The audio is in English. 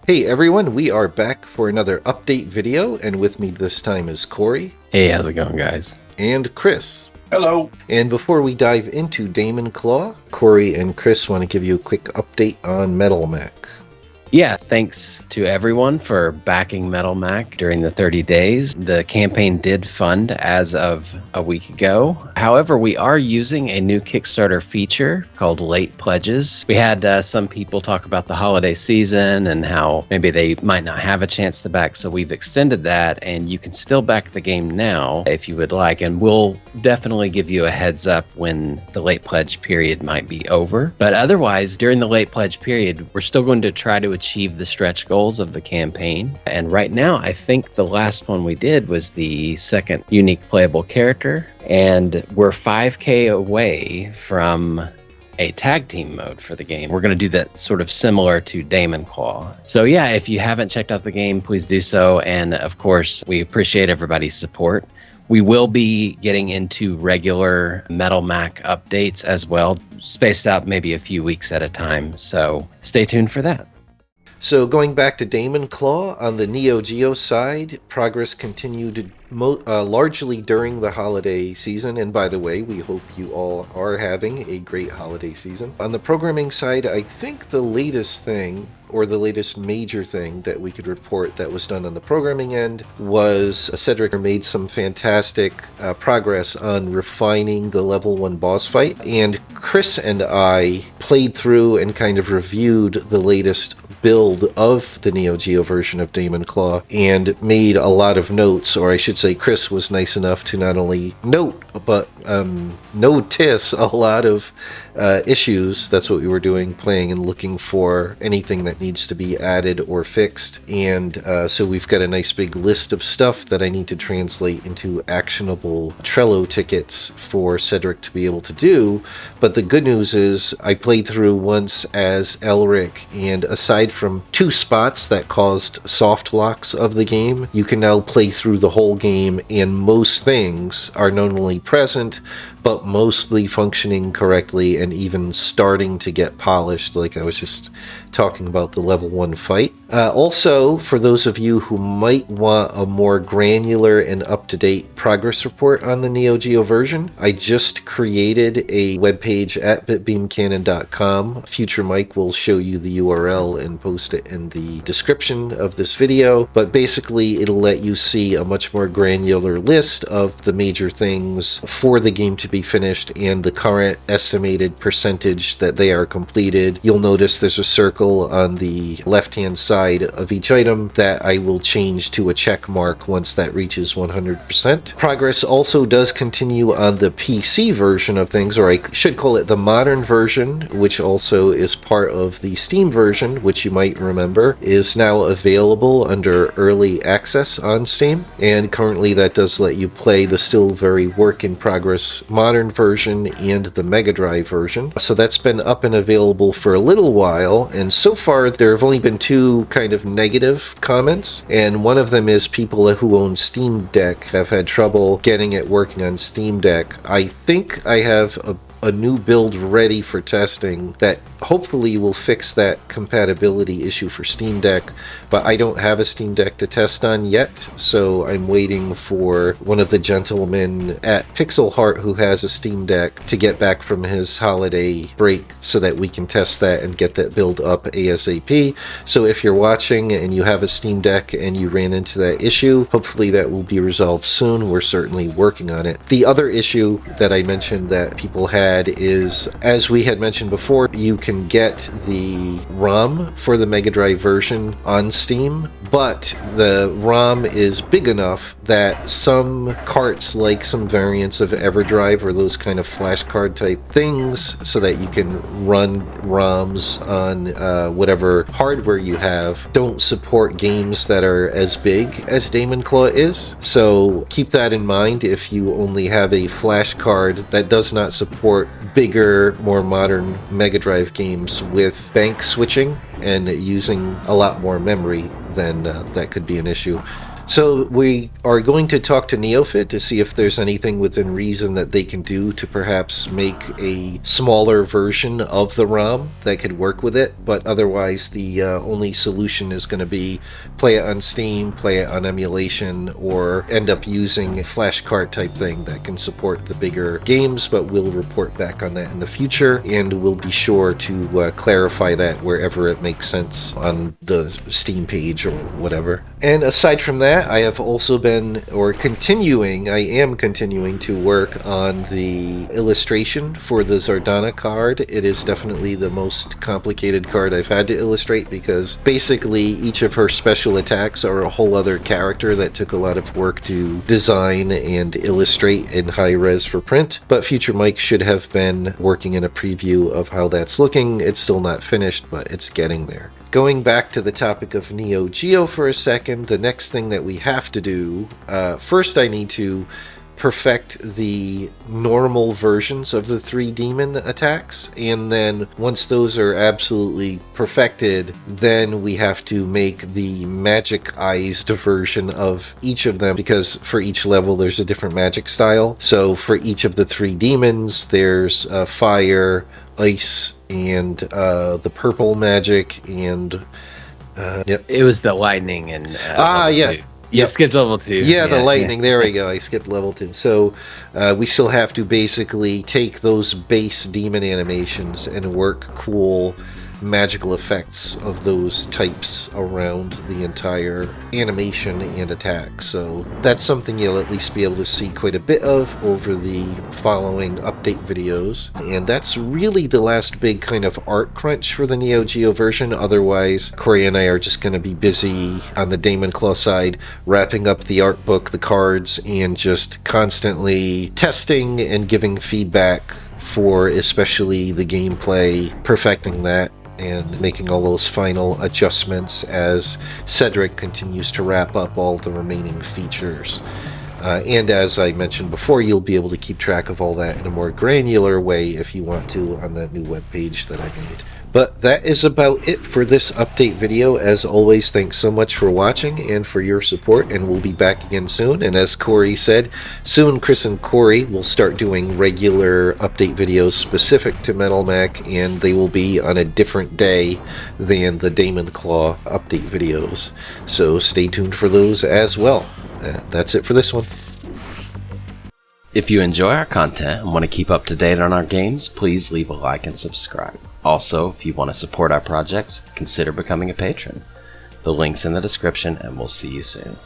Hey everyone, we are back for another update video, and with me this time is Corey. Hey, how's it going, guys? And Chris. Hello. And before we dive into DaemonClaw, Corey and Chris want to give you a quick update on MetalMac. Yeah, thanks to everyone for backing MetalMac during the 30 days. The campaign did fund as of a week ago. However, we are using a new Kickstarter feature called Late Pledges. We had some people talk about the holiday season and how maybe they might not have a chance to back, so we've extended that, and you can still back the game now if you would like, and we'll definitely give you a heads up when the late pledge period might be over. But otherwise, during the late pledge period, we're still going to try to achieve the stretch goals of the campaign. And right now, I think the last one we did was the second unique playable character, and we're 5K away from a tag team mode for the game. We're going to do that sort of similar to DaemonClaw. So yeah, if you haven't checked out the game, please do so. And of course, we appreciate everybody's support. We will be getting into regular MetalMac updates as well, spaced out maybe a few weeks at a time. So stay tuned for that. So going back to DaemonClaw, on the Neo Geo side, progress continued largely during the holiday season, and by the way, we hope you all are having a great holiday season. On the programming side, I think the latest thing, or the latest major thing that we could report that was done on the programming end was Cedric made some fantastic progress on refining the level 1 boss fight, and Chris and I played through and kind of reviewed the latest build of the Neo Geo version of DaemonClaw and made a lot of notes, or I should say Chris was nice enough to not only note but notice a lot of issues. That's what we were doing, playing and looking for anything that needs to be added or fixed. And so we've got a nice big list of stuff that I need to translate into actionable Trello tickets for Cedric to be able to do. But the good news is I played through once as Elric, and aside from 2 spots that caused soft locks of the game, you can now play through the whole game, and most things are not only present but mostly functioning correctly and even starting to get polished, like I was just talking about the level 1 fight. Also, for those of you who might want a more granular and up-to-date progress report on the Neo Geo version, I just created a webpage at BitBeamCannon.com. Future Mike will show you the URL and post it in the description of this video, but basically it'll let you see a much more granular list of the major things for the game to be finished and the current estimated percentage that they are completed. You'll notice there's a circle on the left-hand side of each item that I will change to a check mark once that reaches 100%. Progress also does continue on the PC version of things, or I should call it the modern version, which also is part of the Steam version, which you might remember is now available under early access on Steam, and currently that does let you play the still very work-in-progress modern version and the MegaDrive version. So that's been up and available for a little while, and so far there have only been 2 kind of negative comments, and one of them is people who own Steam Deck have had trouble getting it working on Steam Deck. I think I have a new build ready for testing that hopefully will fix that compatibility issue for Steam Deck, but I don't have a Steam Deck to test on yet, so I'm waiting for one of the gentlemen at Pixelheart who has a Steam Deck to get back from his holiday break so that we can test that and get that build up ASAP. So if you're watching and you have a Steam Deck and you ran into that issue, hopefully that will be resolved soon. We're certainly working on it. The other issue that I mentioned that people had is, as we had mentioned before, you can get the ROM for the MegaDrive version on Steam, but the ROM is big enough that some carts, like some variants of Everdrive or those kind of flashcard type things, so that you can run ROMs on whatever hardware you have, don't support games that are as big as DaemonClaw is. So keep that in mind if you only have a flashcard that does not support bigger, more modern MegaDrive games with bank switching and using a lot more memory, then that could be an issue. So we are going to talk to NeoFid to see if there's anything within reason that they can do to perhaps make a smaller version of the ROM that could work with it, but otherwise the only solution is going to be play it on Steam, play it on emulation, or end up using a flash cart type thing that can support the bigger games, but we'll report back on that in the future, and we'll be sure to clarify that wherever it makes sense on the Steam page or whatever. And aside from that, I have also been, I am continuing to work on the illustration for the Zardana card. It is definitely the most complicated card I've had to illustrate because basically each of her special attacks are a whole other character that took a lot of work to design and illustrate in high res for print. But Future Mike should have been working in a preview of how that's looking. It's still not finished, but it's getting there. Going back to the topic of Neo Geo for a second, the next thing that we have to do, first I need to perfect the normal versions of the 3 demon attacks, and then once those are absolutely perfected, then we have to make the magic-ized version of each of them, because for each level there's a different magic style. So for each of the 3 demons, there's fire, ice, and the purple magic, and yep. It was the lightning and yeah. You skipped level 2. Yeah, the lightning. There we go. I skipped level 2. So we still have to basically take those base demon animations and work cool magical effects of those types around the entire animation and attack. So that's something you'll at least be able to see quite a bit of over the following update videos. And that's really the last big kind of art crunch for the Neo Geo version. Otherwise, Corey and I are just going to be busy on the DaemonClaw side, wrapping up the art book, the cards, and just constantly testing and giving feedback for especially the gameplay, perfecting that, and making all those final adjustments as Cedric continues to wrap up all the remaining features. And as I mentioned before, you'll be able to keep track of all that in a more granular way if you want to on that new webpage that I made. But that is about it for this update video. As always, thanks so much for watching and for your support, and we'll be back again soon. And as Corey said, soon Chris and Corey will start doing regular update videos specific to MetalMac, and they will be on a different day than the DaemonClaw update videos. So stay tuned for those as well. That's it for this one. If you enjoy our content and want to keep up to date on our games, please leave a like and subscribe. Also, if you want to support our projects, consider becoming a patron. The link's in the description, and we'll see you soon.